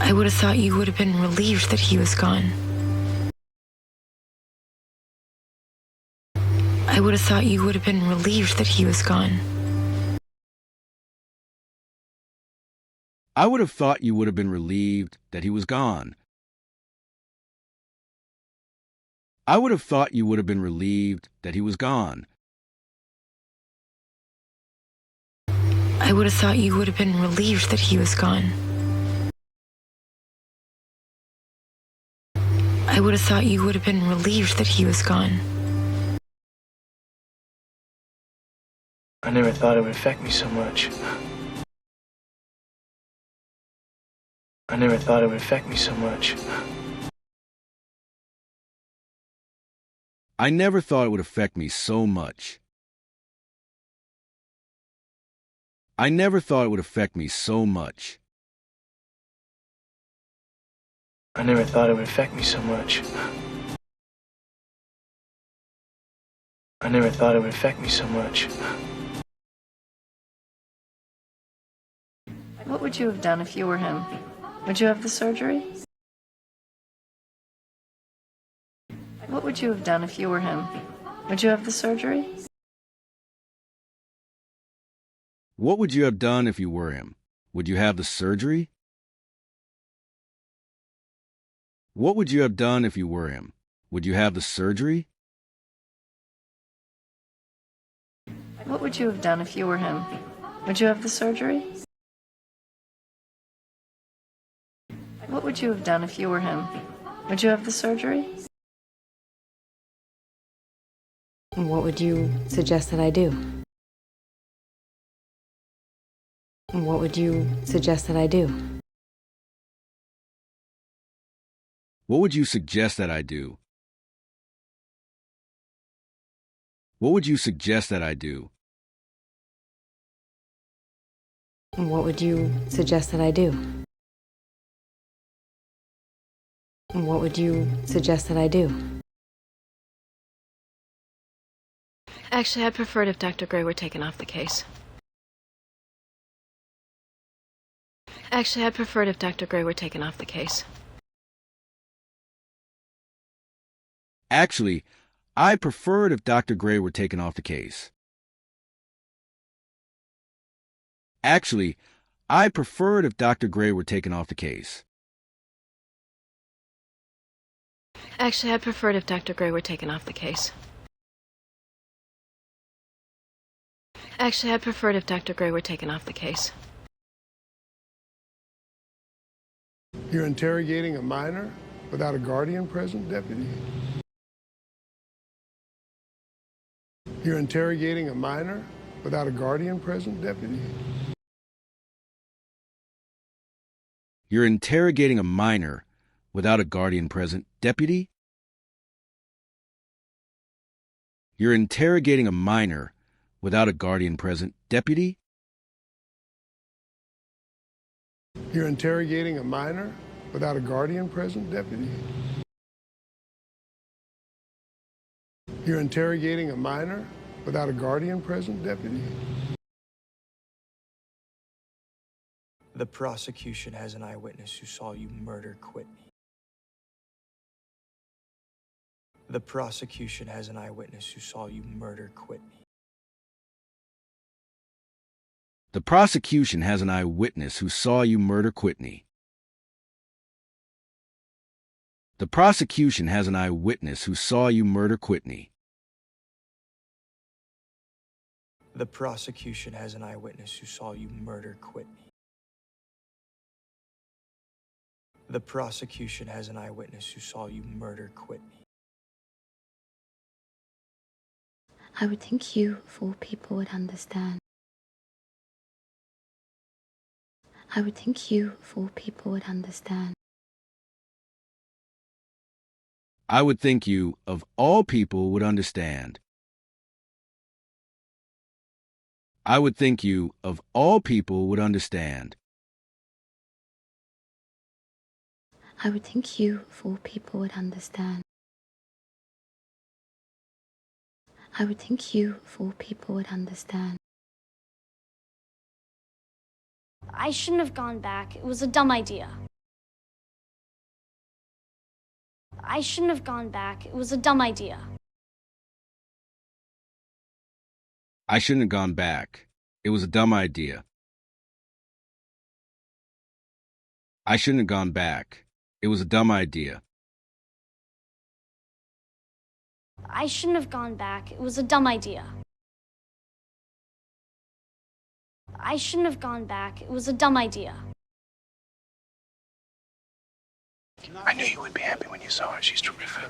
I would have thought you would have been relieved that he was gone. I would have thought you would have been relieved that he was gone. I would have thought you would have been relieved that he was gone. I would have thought you would have been relieved that he was gone. I would have thought you would have been relieved that he was gone. I would have thought you would have been relieved that he was gone. I never thought it would affect me so much. I never thought it would affect me so much. I never thought it would affect me so much. I never thought it would affect me so much. I never thought it would affect me so much. I never thought it would affect me so much. What would you have done if you were him? Would you have the surgery? What would you have done if you were him? Would you have the surgery? What would you have done if you were him? Would you have the surgery? What would you have done if you were him? Would you have the surgery? What would you have done if you were him? Would you have the surgery? What would you have done if you were him? Would you have the surgery? What would you suggest that I do? What would you suggest that I do? What would you suggest that I do? What would you suggest that I do? What would you suggest that I do? What would you suggest that I do? Actually, I'd prefer it if Dr. Gray were taken off the case. Actually, I'd prefer it if Dr. Gray were taken off the case. Actually, I prefer it if Dr. Gray were taken off the case. Actually, I prefer it if Dr. Gray were taken off the case. Actually, I'd prefer it if Dr. Gray were taken off the case. Actually, I'd prefer it if Dr. Gray were taken off the case. You're interrogating a minor without a guardian present, Deputy? You're interrogating a minor without a guardian present, Deputy? You're interrogating a minor without a guardian present, Deputy? You're interrogating a minor without a guardian present, Deputy? You're interrogating a minor without a guardian present, Deputy? You're interrogating a minor without a guardian present, Deputy? The prosecution has an eyewitness who saw you murder Whitney. The prosecution has an eyewitness who saw you murder Whitney. The prosecution has an eyewitness who saw you murder Whitney. The prosecution has an eyewitness who saw you murder Whitney. The prosecution has an eyewitness who saw you murder Whitney. The prosecution has an eyewitness who saw you murder Whitney. I would think you, of all people, would understand. I would think you, of all people, would understand. I would think you, of all people, would understand. I would think you, of all people, would understand. I would think you, of all people, would understand. I would think you, of all people, would understand. I shouldn't have gone back. It was a dumb idea. I shouldn't have gone back. It was a dumb idea. I shouldn't have gone back. It was a dumb idea. I shouldn't have gone back. It was a dumb idea. I shouldn't have gone back. It was a dumb idea. I shouldn't have gone back. It was a dumb idea. I knew you would be happy when you saw her. She's terrific.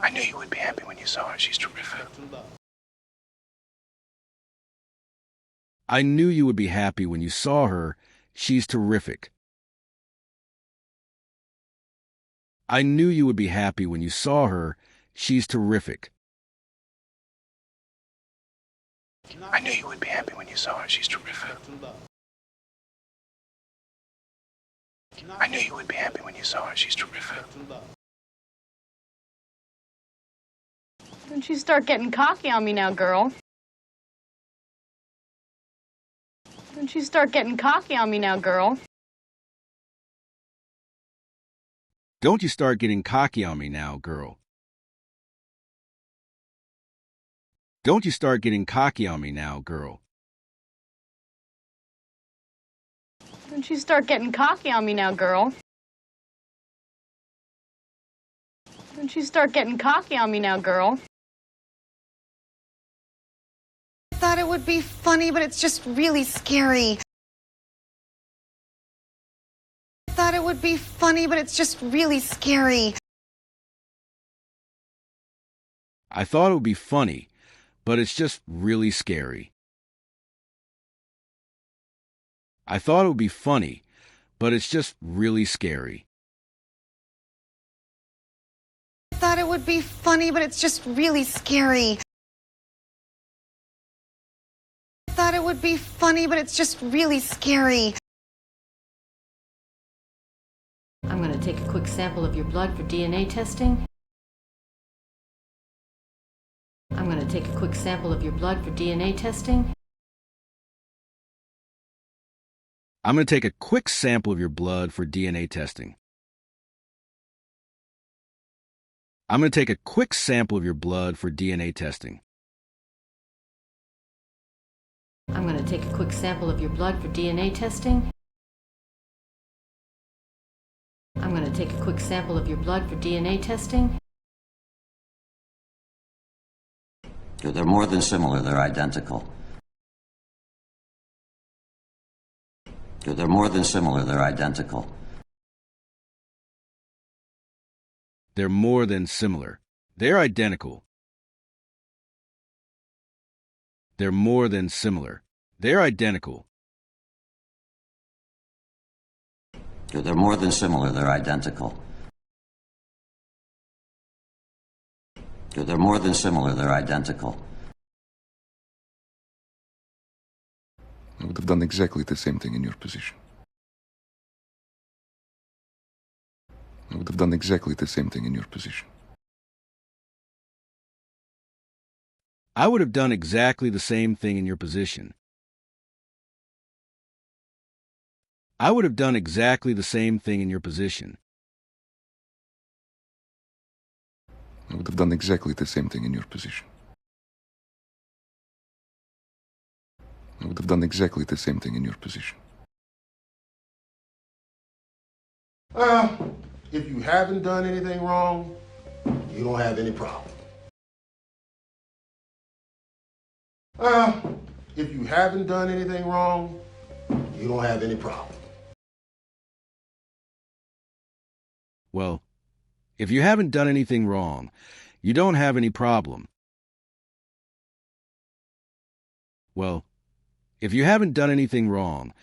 I knew you would be happy when you saw her. She's terrific. I knew you would be happy when you saw her. She's terrific. I knew you would be happy when you saw her. She's terrific. I knew you would be happy when you saw her. She's terrific. I knew you would be happy when you saw her. She's terrific. Don't you start getting cocky on me now, girl. Don't you start getting cocky on me now, girl. Don't you start getting cocky on me now, girl. Don't you start getting cocky on me now, girl. Don't you start getting cocky on me now, girl. Don't you start getting cocky on me now, girl. I thought it would be funny, but it's just really scary. I thought it would be funny, but it's just really scary. I thought it would be funny, but it's just really scary. I thought it would be funny, but it's just really scary. I thought it would be funny, but it's just really scary. I thought it would be funny, but it's just really scary. I'm going to take a quick sample of your blood for DNA testing. I'm going to take a quick sample of your blood for DNA testing. I'm going to take a quick sample of your blood for DNA testing. I'm going to take a quick sample of your blood for DNA testing. I'm going to take a quick sample of your blood for DNA testing. I'm going to take a quick sample of your blood for DNA testing. They're more than similar, they're identical. They're more than similar, they're identical. They're more than similar. They're identical. They're more than similar. They're identical. They're more than similar, they're identical. They're more than similar, they're identical. I would have done exactly the same thing in your position. I would have done exactly the same thing in your position. I would have done exactly the same thing in your position. I would have done exactly the same thing in your position. I would have done exactly the same thing in your position. I would have done exactly the same thing in your position. If you haven't done anything wrong, you don't have any problem. If you haven't done anything wrong, you don't have any problem. Well, if you haven't done anything wrong, you don't have any problem. Well, if you haven't done anything wrong,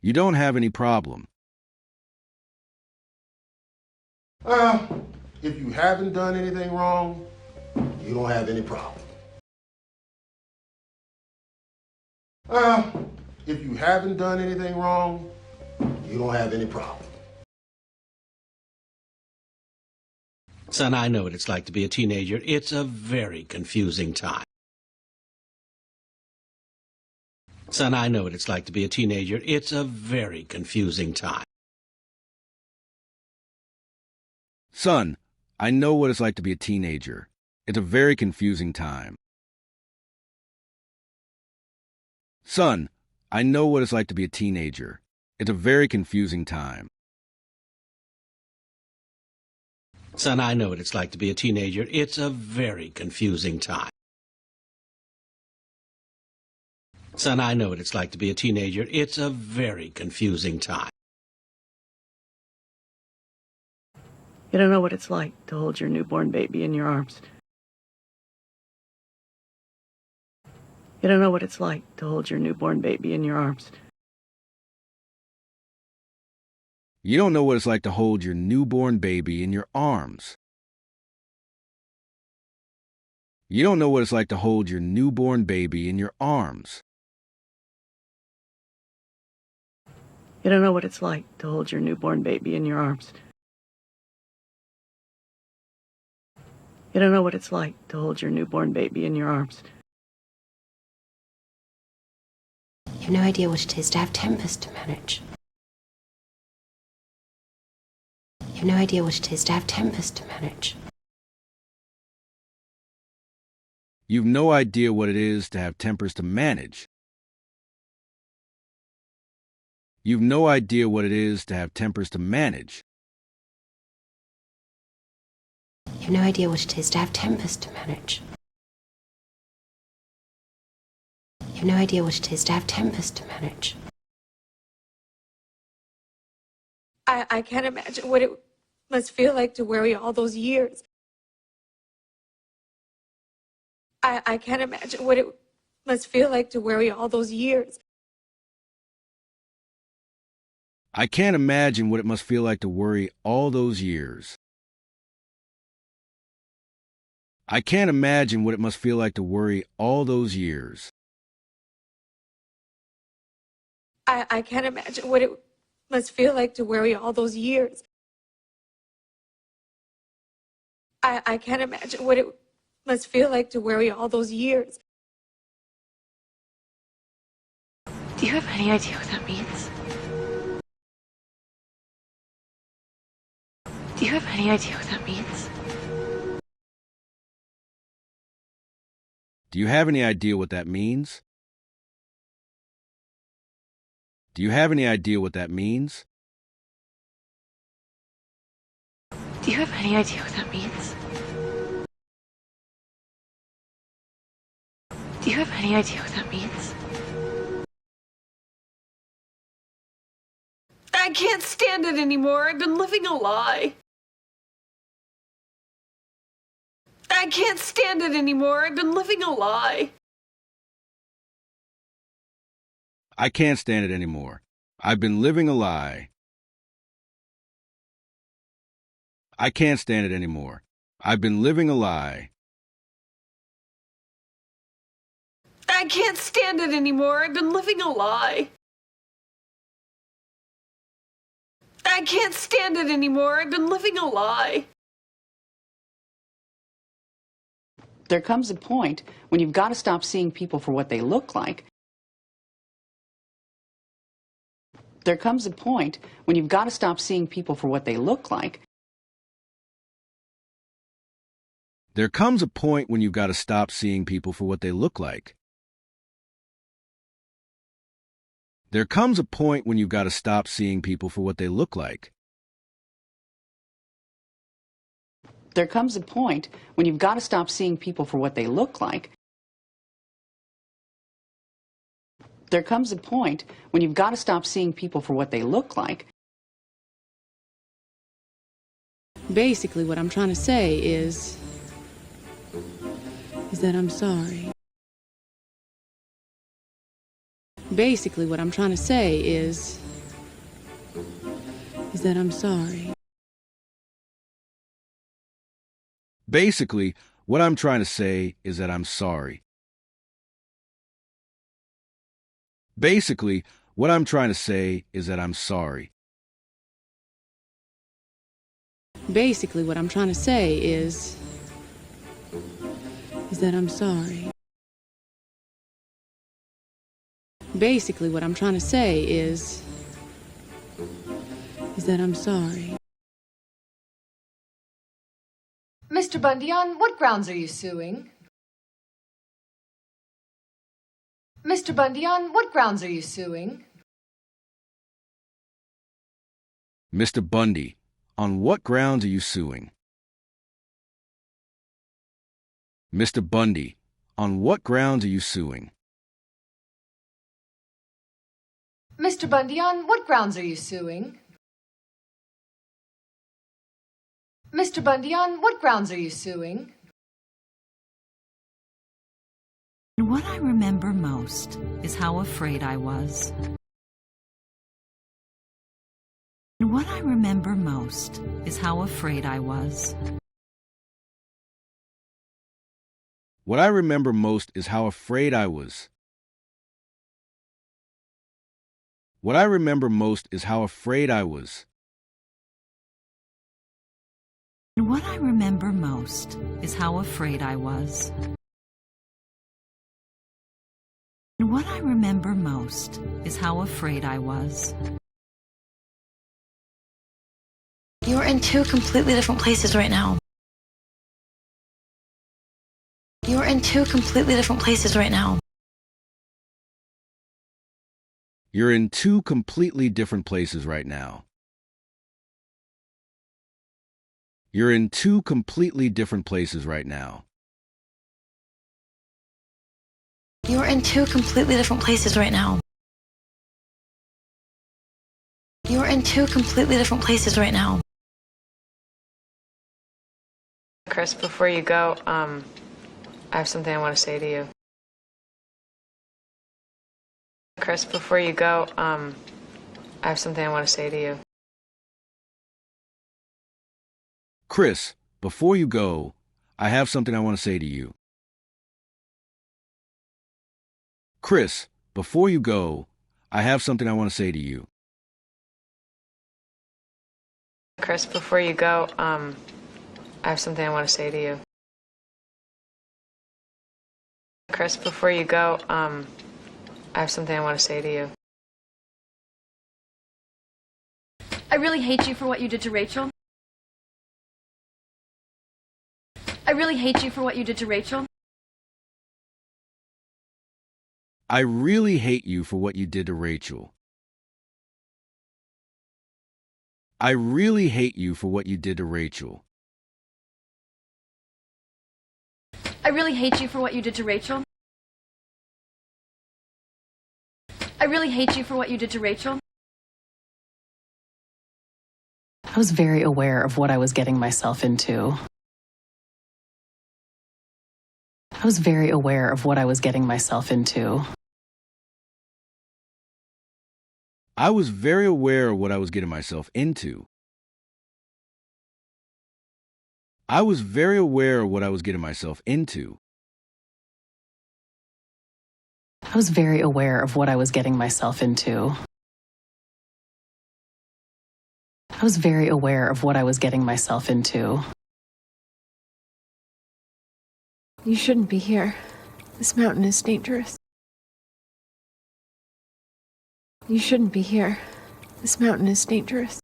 you don't have any problem. If you haven't done anything wrong, you don't have any problem. If you haven't done anything wrong, you don't have any problem. Son, I know what it's like to be a teenager. It's a very confusing time. Son, I know what it's like to be a teenager. It's a very confusing time. Son, I know what it's like to be a teenager. It's a very confusing time. Son, I know what it's like to be a teenager. It's a very confusing time. Son, I know what it's like to be a teenager. It's a very confusing time. Son, I know what it's like to be a teenager. It's a very confusing time. You don't know what it's like to hold your newborn baby in your arms. You don't know what it's like to hold your newborn baby in your arms. You don't know what it's like to hold your newborn baby in your arms. You don't know what it's like to hold your newborn baby in your arms. You don't know what it's like to hold your newborn baby in your arms. You don't know what it's like to hold your newborn baby in your arms. You've no idea what it is to have tempers to manage. You've no idea what it is to have tempers to manage. You've no idea what it is to have tempers to manage. You've no idea what it is to have tempers to manage. You've no idea what it is to have tempers to manage. You've no idea what it is to have tempers to manage. I can't imagine what it must feel like to worry all those years. I can't imagine what it must feel like to worry all those years. I can't imagine what it must feel like to worry all those years. I can't imagine what it must feel like to worry all those years. I can't imagine what it must feel like to worry all those years. I can't imagine what it must feel like to worry all those years. Do you have any idea what that means? Do you have any idea what that means? Do you have any idea what that means? Do you have any idea what that means? Do you have any idea what that means? Do you have any idea what that means? I can't stand it anymore. I've been living a lie. I can't stand it anymore. I've been living a lie. I can't stand it anymore. I've been living a lie. I can't stand it anymore. I've been living a lie. I can't stand it anymore. I've been living a lie. I can't stand it anymore. I've been living a lie. There comes a point when you've got to stop seeing people for what they look like. There comes a point when you've got to stop seeing people for what they look like. There comes a point when you've got to stop seeing people for what they look like. There comes a point when you've got to stop seeing people for what they look like. There comes a point when you've got to stop seeing people for what they look like. There comes a point when you've got to stop seeing people for what they look like. Basically, what I'm trying to say is that I'm sorry. Basically, what I'm trying to say is that I'm sorry. Basically, what I'm trying to say is that I'm sorry. Basically, what I'm trying to say is that I'm sorry. Basically, what I'm trying to say is that I'm sorry. Basically, what I'm trying to say is that I'm sorry. Mr. Bundy, on what grounds are you suing? Mr. Bundy, on what grounds are you suing? Mr. Bundy, on what grounds are you suing? Mr. Bundy, on what grounds are you suing? Mr. Bundy, on what grounds are you suing? Mr. Bundy, on what grounds are you suing? What I remember most is how afraid I was. What I remember most is how afraid I was. What I remember most is how afraid I was. What I remember most is how afraid I was. What I remember most is how afraid I was. What I remember most is how afraid I was. You're in two completely different places right now. You're in two completely different places right now. You're in two completely different places right now. You're in two completely different places right now. You're in two completely different places right now. You're in two completely different places right now. Chris, before you go, I have something I want to say to you. Chris, before you go, I have something I want to say to you. Chris, before you go, I have something I want to say to you. Chris, before you go, I have something I want to say to you. Chris, before you go, I have something I want to say to you. Chris, before you go, I have something I want to say to you. I really hate you for what you did to Rachel. I really hate you for what you did to Rachel. I really hate you for what you did to Rachel. I really hate you for what you did to Rachel. I really hate you for what you did to Rachel. I really hate you for what you did to Rachel. I was very aware of what I was getting myself into. I was very aware of what I was getting myself into. I was very aware of what I was getting myself into. I was very aware of what I was getting myself into. I was very aware of what I was getting myself into. I was very aware of what I was getting myself into. You shouldn't be here. This mountain is dangerous. You shouldn't be here. This mountain is dangerous.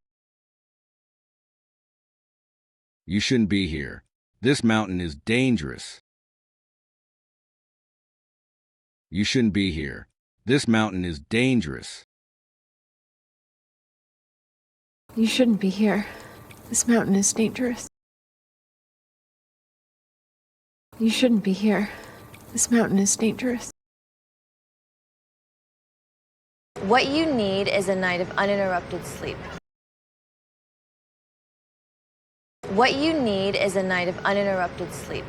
You shouldn't be here. This mountain is dangerous. You shouldn't be here. This mountain is dangerous. You shouldn't be here. This mountain is dangerous. You shouldn't be here. This mountain is dangerous. What you need is a night of uninterrupted sleep. What you need is a night of uninterrupted sleep.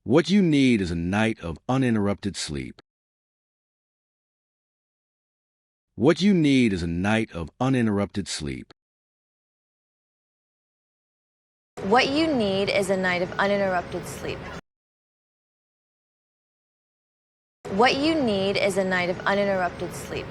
What you need is a night of uninterrupted sleep. What you need is a night of uninterrupted sleep. What you need is a night of uninterrupted sleep. What you need is a night of uninterrupted sleep.